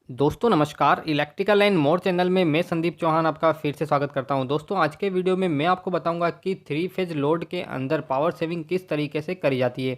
दोस्तों नमस्कार। Electrical and more channel में मैं संदीप चौहान आपका फिर से स्वागत करता हूं। दोस्तों आज के वीडियो में मैं आपको बताऊंगा कि थ्री फेज लोड के अंदर पावर सेविंग किस तरीके से करी जाती है।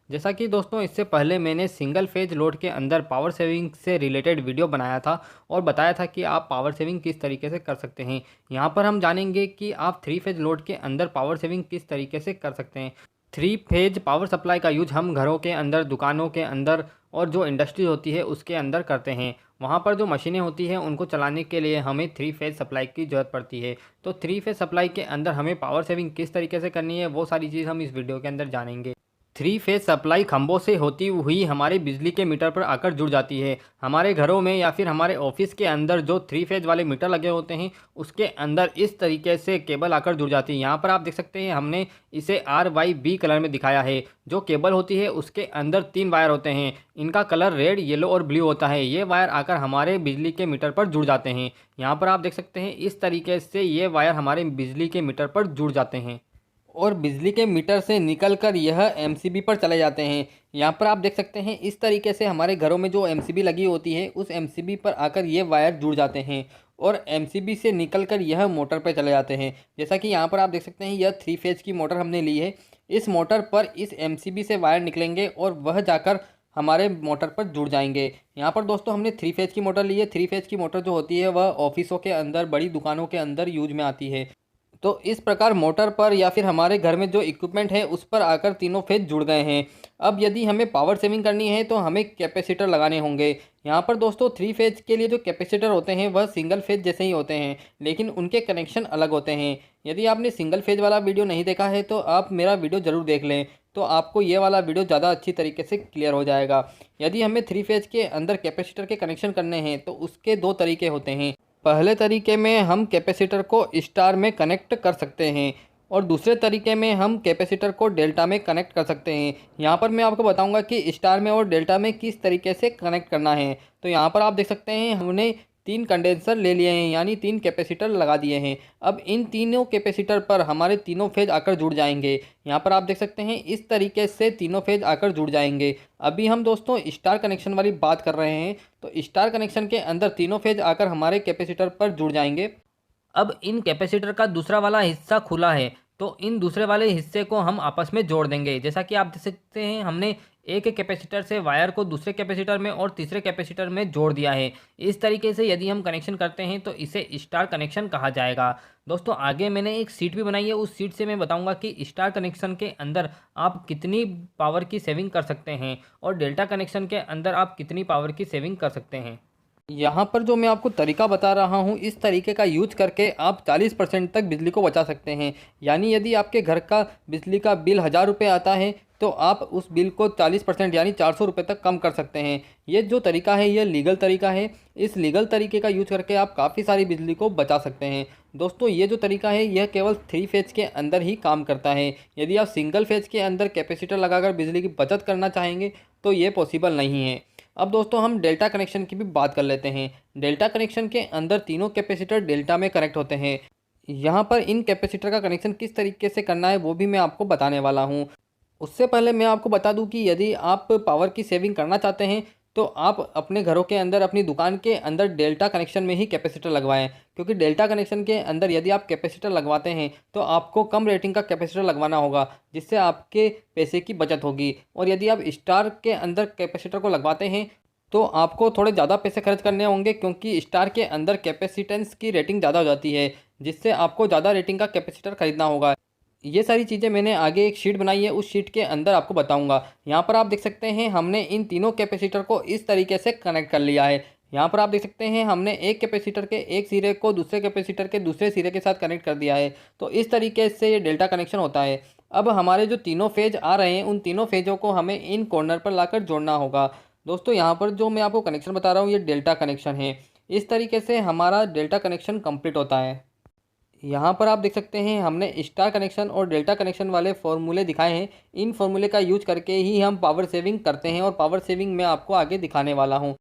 जैसा कि दोस्तों इससे पहले मैंने सिंगल फेज लोड के अंदर पावर सेविंग से रिलेटेड वीडियो बनाया था और बताया था कि आप पावर सेविंग किस तरीके से कर सकते हैं। यहाँ पर हम जानेंगे कि आप थ्री फेज लोड के अंदर पावर सेविंग किस तरीके से कर सकते हैं। थ्री फेज पावर सप्लाई का यूज हम घरों के अंदर, दुकानों के अंदर और जो इंडस्ट्री होती है उसके अंदर करते हैं। वहाँ पर जो मशीनें होती हैं उनको चलाने के लिए हमें थ्री फेज सप्लाई की ज़रूरत पड़ती है। तो थ्री फेज सप्लाई के अंदर हमें पावर सेविंग किस तरीके से करनी है वो सारी चीज़ हम इस वीडियो के अंदर जानेंगे। थ्री फेज सप्लाई खंभों से होती हुई हमारे बिजली के मीटर पर आकर जुड़ जाती है। हमारे घरों में या फिर हमारे ऑफिस के अंदर जो थ्री फेज वाले मीटर लगे होते हैं उसके अंदर इस तरीके से केबल आकर जुड़ जाती है। यहाँ पर आप देख सकते हैं हमने इसे RYB कलर में दिखाया है। जो केबल होती है उसके अंदर 3 वायर होते हैं। इनका कलर रेड, येलो और ब्लू होता है। ये वायर आकर हमारे बिजली के मीटर पर जुड़ जाते हैं। यहाँ पर आप देख सकते हैं इस तरीके से ये वायर हमारे बिजली के मीटर पर जुड़ जाते हैं और बिजली के मीटर से निकलकर यह एमसीबी पर चले जाते हैं। यहाँ पर आप देख सकते हैं इस तरीके से हमारे घरों में जो एमसीबी लगी होती है उस एमसीबी पर आकर ये वायर जुड़ जाते हैं और एमसीबी से निकलकर यह मोटर पर चले जाते हैं। जैसा कि यहाँ पर आप देख सकते हैं यह थ्री फेज की मोटर हमने ली है। इस मोटर पर इस एमसीबी से वायर निकलेंगे और वह जाकर हमारे मोटर पर जुड़ जाएंगे। यहाँ पर दोस्तों हमने थ्री फेज की मोटर ली है। थ्री फेज की मोटर जो होती है वह ऑफिसों के अंदर, बड़ी दुकानों के अंदर यूज में आती है। तो इस प्रकार मोटर पर या फिर हमारे घर में जो इक्विपमेंट है उस पर आकर तीनों फेज जुड़ गए हैं। अब यदि हमें पावर सेविंग करनी है तो हमें कैपेसिटर लगाने होंगे। यहाँ पर दोस्तों थ्री फेज के लिए जो कैपेसिटर होते हैं वह सिंगल फेज जैसे ही होते हैं, लेकिन उनके कनेक्शन अलग होते हैं। यदि आपने सिंगल फेज वाला वीडियो नहीं देखा है तो आप मेरा वीडियो ज़रूर देख लें, तो आपको ये वाला वीडियो ज़्यादा अच्छी तरीके से क्लियर हो जाएगा। यदि हमें थ्री फेज के अंदर कैपेसिटर के कनेक्शन करने हैं तो उसके दो तरीके होते हैं। पहले तरीके में हम कैपेसिटर को स्टार में कनेक्ट कर सकते हैं और दूसरे तरीके में हम कैपेसिटर को डेल्टा में कनेक्ट कर सकते हैं। यहाँ पर मैं आपको बताऊंगा कि स्टार में और डेल्टा में किस तरीके से कनेक्ट करना है। तो यहाँ पर आप देख सकते हैं हमने 3 कंडेंसर ले लिए हैं, यानी 3 कैपेसिटर लगा दिए हैं। अब इन तीनों कैपेसिटर पर हमारे तीनों फेज आकर जुड़ जाएंगे। यहाँ पर आप देख सकते हैं इस तरीके से तीनों फेज आकर जुड़ जाएंगे। अभी हम दोस्तों स्टार कनेक्शन वाली बात कर रहे हैं। तो स्टार कनेक्शन के अंदर तीनों फेज आकर हमारे कैपेसिटर पर जुड़ जाएंगे। अब इन कैपेसिटर का दूसरा वाला हिस्सा खुला है, तो इन दूसरे वाले हिस्से को हम आपस में जोड़ देंगे। जैसा कि आप देख सकते हैं हमने एक कैपेसिटर से वायर को दूसरे कैपेसिटर में और तीसरे कैपेसिटर में जोड़ दिया है। इस तरीके से यदि हम कनेक्शन करते हैं तो इसे स्टार कनेक्शन कहा जाएगा। दोस्तों आगे मैंने एक सीट भी बनाई है, उस सीट से मैं बताऊंगा कि स्टार कनेक्शन के अंदर आप कितनी पावर की सेविंग कर सकते हैं और डेल्टा कनेक्शन के अंदर आप कितनी पावर की सेविंग कर सकते हैं। यहाँ पर जो मैं आपको तरीका बता रहा हूँ, इस तरीके का यूज करके आप 40% तक बिजली को बचा सकते हैं। यानी यदि आपके घर का बिजली का बिल 1000 रुपये आता है तो आप उस बिल को 40% यानी 400 रुपये तक कम कर सकते हैं। ये जो तरीका है ये लीगल तरीका है। इस लीगल तरीके का यूज करके आप काफ़ी सारी बिजली को बचा सकते हैं। दोस्तों ये जो तरीका है यह केवल थ्री फेज के अंदर ही काम करता है। यदि आप सिंगल फेज के अंदर कैपेसिटर लगाकर बिजली की बचत करना चाहेंगे तो ये पॉसिबल नहीं है। अब दोस्तों हम डेल्टा कनेक्शन की भी बात कर लेते हैं। डेल्टा कनेक्शन के अंदर तीनों कैपेसिटर डेल्टा में कनेक्ट होते हैं। यहाँ पर इन कैपेसिटर का कनेक्शन किस तरीके से करना है वो भी मैं आपको बताने वाला हूँ। उससे पहले मैं आपको बता दूं कि यदि आप पावर की सेविंग करना चाहते हैं तो आप अपने घरों के अंदर, अपनी दुकान के अंदर डेल्टा कनेक्शन में ही कैपेसिटर लगवाएं, क्योंकि डेल्टा कनेक्शन के अंदर यदि आप कैपेसिटर लगवाते हैं तो आपको कम रेटिंग का कैपेसिटर लगवाना होगा, जिससे आपके पैसे की बचत होगी। और यदि आप स्टार के अंदर कैपेसिटर को लगवाते हैं तो आपको थोड़े ज़्यादा पैसे खर्च करने होंगे, क्योंकि स्टार के अंदर कैपेसिटेंस की रेटिंग ज़्यादा हो जाती है, जिससे आपको ज़्यादा रेटिंग का कैपेसिटर खरीदना होगा। ये सारी चीज़ें मैंने आगे एक शीट बनाई है, उस शीट के अंदर आपको बताऊंगा। यहाँ पर आप देख सकते हैं हमने इन तीनों कैपेसिटर को इस तरीके से कनेक्ट कर लिया है। यहाँ पर आप देख सकते हैं हमने एक कैपेसिटर के एक सिरे को दूसरे कैपेसिटर के दूसरे सिरे के साथ कनेक्ट कर दिया है। तो इस तरीके से ये डेल्टा कनेक्शन होता है। अब हमारे जो तीनों फेज आ रहे हैं उन तीनों फेजों को हमें इन कॉर्नर पर लाकर जोड़ना होगा। दोस्तों यहाँ पर जो मैं आपको कनेक्शन बता रहा हूँ ये डेल्टा कनेक्शन है। इस तरीके से हमारा डेल्टा कनेक्शन कंप्लीट होता है। यहाँ पर आप देख सकते हैं हमने स्टार कनेक्शन और डेल्टा कनेक्शन वाले फॉर्मूले दिखाए हैं। इन फॉर्मूले का यूज करके ही हम पावर सेविंग करते हैं और पावर सेविंग मैं आपको आगे दिखाने वाला हूँ।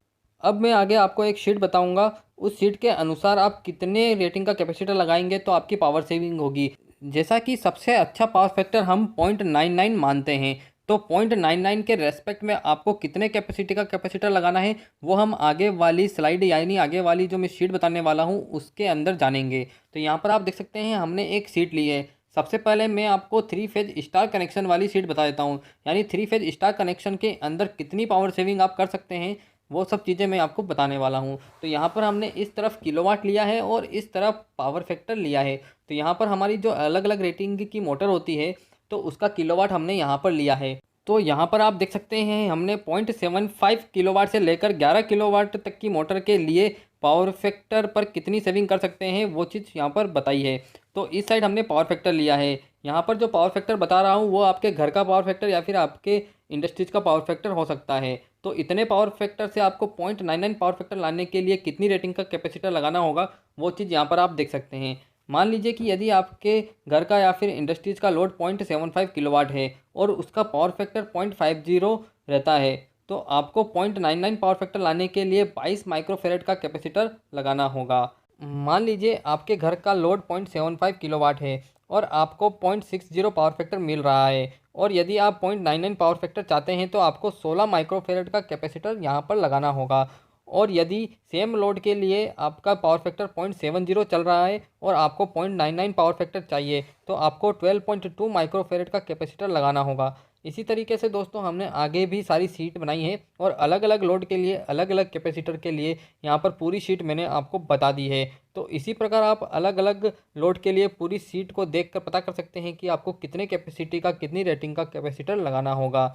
अब मैं आगे आपको एक शीट बताऊँगा, उस शीट के अनुसार आप कितने रेटिंग का कैपेसिटर लगाएंगे तो आपकी पावर सेविंग होगी। जैसा कि सबसे अच्छा पावर फैक्टर हम 0.99 मानते हैं, तो 0.99 के रेस्पेक्ट में आपको कितने कैपेसिटी का कैपेसिटर लगाना है वो हम आगे वाली स्लाइड यानी आगे वाली जो मैं शीट बताने वाला हूँ उसके अंदर जानेंगे। तो यहाँ पर आप देख सकते हैं हमने एक शीट ली है। सबसे पहले मैं आपको 3 फेज स्टार कनेक्शन वाली शीट बता देता हूँ, यानी 3 फेज स्टार कनेक्शन के अंदर कितनी पावर सेविंग आप कर सकते हैं वो सब चीज़ें मैं आपको बताने वाला हूँ। तो यहाँ पर हमने इस तरफ किलोवाट लिया है और इस तरफ पावर फैक्टर लिया है। तो यहाँ पर हमारी जो अलग अलग रेटिंग की मोटर होती है तो उसका किलोवाट हमने यहाँ पर लिया है। तो यहाँ पर आप देख सकते हैं हमने 0.75 किलोवाट से लेकर 11 किलोवाट तक की मोटर के लिए पावर फैक्टर पर कितनी सेविंग कर सकते हैं वो चीज़ यहाँ पर बताई है। तो इस साइड हमने पावर फैक्टर लिया है। यहाँ पर जो पावर फैक्टर बता रहा हूँ वो आपके घर का पावर फैक्टर या फिर आपके इंडस्ट्रीज का पावर फैक्टर हो सकता है। तो इतने पावर फैक्टर से आपको 0.99 पावर फैक्टर लाने के लिए कितनी रेटिंग का कैपेसिटर लगाना होगा वो चीज़ यहाँ पर आप देख सकते हैं। मान लीजिए कि यदि आपके घर का या फिर इंडस्ट्रीज़ का लोड 0.75 किलोवाट है और उसका पावर फैक्टर 0.50 रहता है, तो आपको 0.99 पावर फैक्टर लाने के लिए 22 माइक्रोफेरेड का कैपेसिटर लगाना होगा। मान लीजिए आपके घर का लोड 0.75 किलोवाट है और आपको 0.60 पावर फैक्टर मिल रहा है, और यदि आप 0.99 पावर फैक्टर चाहते हैं तो आपको 16 माइक्रोफेरेड का कैपेसिटर यहाँ पर लगाना होगा। और यदि सेम लोड के लिए आपका पावर फैक्टर 0.70 चल रहा है और आपको 0.99 पावर फैक्टर चाहिए तो आपको 12.2 माइक्रोफेरेड का कैपेसिटर लगाना होगा। इसी तरीके से दोस्तों हमने आगे भी सारी शीट बनाई है और अलग अलग लोड के लिए अलग अलग कैपेसिटर के लिए यहाँ पर पूरी शीट मैंने आपको बता दी है। तो इसी प्रकार आप अलग अलग लोड के लिए पूरी शीट को देखकर पता कर सकते हैं कि आपको कितने कैपेसिटी का कितनी रेटिंग का कैपेसिटर लगाना होगा।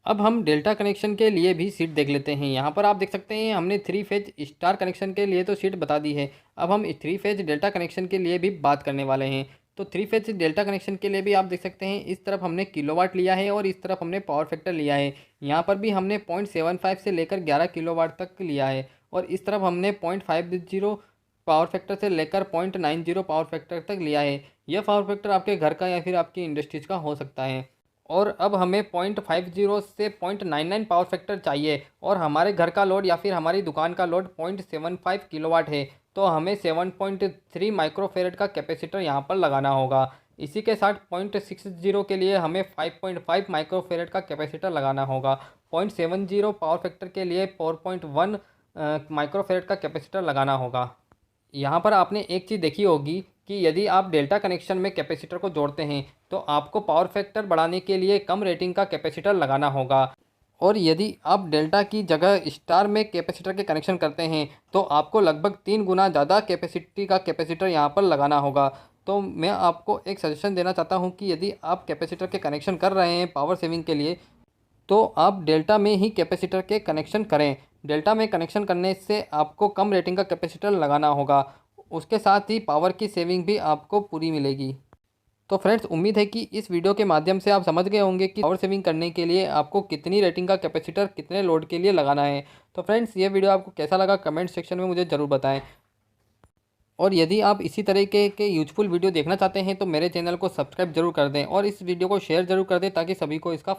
अब हम डेल्टा कनेक्शन के लिए भी सीट देख लेते हैं। यहाँ पर आप देख सकते हैं हमने 3 फेज स्टार कनेक्शन के लिए तो सीट बता दी है। अब हम 3 फेज डेल्टा कनेक्शन के लिए भी बात करने वाले हैं। तो 3 फेज डेल्टा कनेक्शन के लिए भी आप देख सकते हैं इस तरफ हमने किलोवाट लिया है और इस तरफ हमने पावर फैक्टर लिया है। यहाँ पर भी हमने 0.75 से लेकर 11 किलोवाट तक लिया है और इस तरफ हमने 0.50 पावर फैक्टर से लेकर 0.90 पावर फैक्टर तक लिया है। यह पावर फैक्टर आपके घर का या फिर आपकी इंडस्ट्रीज का हो सकता है। और अब हमें 0.50 से 0.99 पावर फैक्टर चाहिए और हमारे घर का लोड या फिर हमारी दुकान का लोड 0.75 किलोवाट है, तो हमें 7.3 माइक्रोफेरेड का कैपेसिटर यहाँ पर लगाना होगा। इसी के साथ 0.60 के लिए हमें 5.5 माइक्रोफेरेड का कैपेसिटर लगाना होगा। 0.70 पावर फैक्टर के लिए 4.1 माइक्रोफेरेड का कैपेसिटर लगाना होगा। यहाँ पर आपने एक चीज़ देखी होगी कि यदि आप डेल्टा कनेक्शन में कैपेसिटर को जोड़ते हैं तो आपको पावर फैक्टर बढ़ाने के लिए कम रेटिंग का कैपेसिटर लगाना होगा, और यदि आप डेल्टा की जगह स्टार में कैपेसिटर के कनेक्शन करते हैं तो आपको लगभग 3 गुना ज़्यादा कैपेसिटी का कैपेसिटर यहाँ पर लगाना होगा। तो मैं आपको एक सजेशन देना चाहता हूँ कि यदि आप कैपेसिटर के कनेक्शन कर रहे हैं पावर सेविंग के लिए तो आप डेल्टा में ही कैपेसिटर के कनेक्शन करें। डेल्टा में कनेक्शन करने से आपको कम रेटिंग का कैपेसिटर लगाना होगा, उसके साथ ही पावर की सेविंग भी आपको पूरी मिलेगी। तो फ्रेंड्स, उम्मीद है कि इस वीडियो के माध्यम से आप समझ गए होंगे कि पावर सेविंग करने के लिए आपको कितनी रेटिंग का कैपेसिटर कितने लोड के लिए लगाना है। तो फ्रेंड्स, ये वीडियो आपको कैसा लगा कमेंट सेक्शन में मुझे ज़रूर बताएं, और यदि आप इसी तरीके के यूजफुल वीडियो देखना चाहते हैं तो मेरे चैनल को सब्सक्राइब जरूर कर दें और इस वीडियो को शेयर जरूर कर दें ताकि सभी को इसका